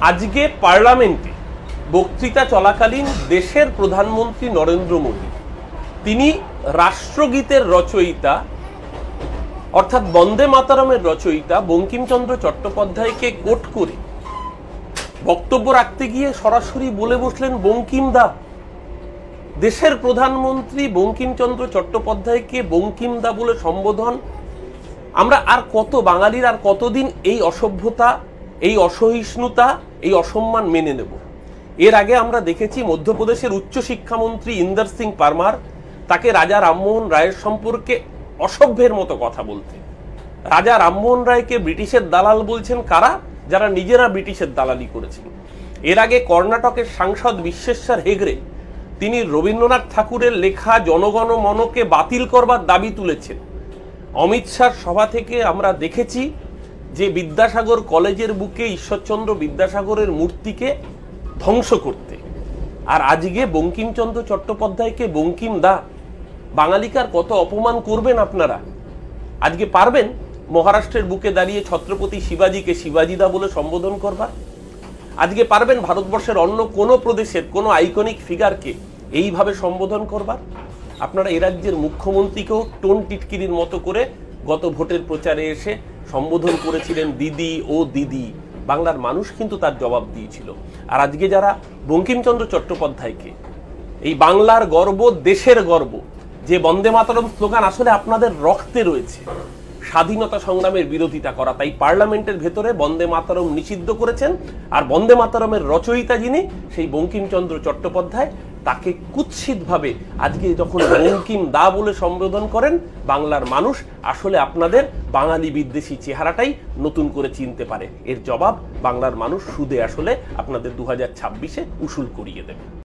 আজকে পার্লামেন্টে বক্তৃতা চলাকালীন দেশের প্রধানমন্ত্রী নরেন্দ্র মোদী তিনি রাষ্ট্রগীতের রচয়িতা অর্থাৎ বন্দে মাতরমের রচয়িতা বঙ্কিমচন্দ্র চট্টোপাধ্যায়কে কোট করে বক্তব্য রাখতে গিয়ে সরাসরি বলে বসলেন বঙ্কিম দা। দেশের প্রধানমন্ত্রী বঙ্কিমচন্দ্র চট্টোপাধ্যায়কে বঙ্কিম দা বলে সম্বোধন, আমরা আর কত বাঙালির আর কতদিন এই অসভ্যতা, এই অসহিষ্ণুতা, এই অসম্মান মেনে নেব? এর আগে আমরা দেখেছি মধ্যপ্রদেশের উচ্চশিক্ষামন্ত্রী ইন্দর সিং পারমার তাকে রাজা রামমোহন রায়ের সম্পর্কে অসভ্যের মতো কথা বলতে। রাজা রামমোহন রায়কে ব্রিটিশের দালাল বলছেন কারা? যারা নিজেরা ব্রিটিশের দালালি করেছেন। এর আগে কর্ণাটকের সাংসদ বিশ্বেশ্বর হেগড়ে তিনি রবীন্দ্রনাথ ঠাকুরের লেখা জনগণ মনকে বাতিল করবার দাবি তুলেছেন। অমিত শাহর সভা থেকে আমরা দেখেছি যে বিদ্যাসাগর কলেজের বুকে ঈশ্বরচন্দ্র বিদ্যাসাগরের মূর্তিকে ধ্বংস করতে। আর আজকে বঙ্কিমচন্দ্র চট্টোপাধ্যায়কে বঙ্কিম দা, বাঙালিকার কত অপমান করবেন আপনারা? আজকে পারবেন মহারাষ্ট্রের বুকে দাঁড়িয়ে ছত্রপতি শিবাজিকে শিবাজিদা বলে সম্বোধন করবার? আজকে পারবেন ভারতবর্ষের অন্য কোনো প্রদেশের কোনো আইকনিক ফিগারকে এইভাবে সম্বোধন করবার? আপনারা এ রাজ্যের মুখ্যমন্ত্রীকেও টোন টিটকিরির মতো করে গত ভোটের প্রচারে এসে সম্বোধন করেছিলেন দিদি ও দিদি। বাংলার মানুষ কিন্তু তার জবাব দিয়েছিল। আর আজকে যারা বঙ্কিমচন্দ্র চট্টোপাধ্যায়কে, এই বাংলার গর্ব, দেশের গর্ব, যে বন্দে মাতরম স্লোগান আসলে আপনাদের রক্তে রয়েছে, স্বাধীনতা সংগ্রামের বিরোধিতা করা, তাই পার্লামেন্টের ভেতরে বন্দে মাতরম নিষিদ্ধ করেছেন। আর বন্দে মাতরমের রচয়িতা যিনি, সেই বঙ্কিমচন্দ্র চট্টোপাধ্যায়, তাকে কুৎসিতভাবে আজকে যখন বঙ্কিম দা বলে সম্বোধন করেন, বাংলার মানুষ আসলে আপনাদের বাঙালি বিদ্বেষী চেহারাটাই নতুন করে চিনতে পারে। এর জবাব বাংলার মানুষ সুদে আসলে আপনাদের 2026-এ উসুল করিয়ে দেবে।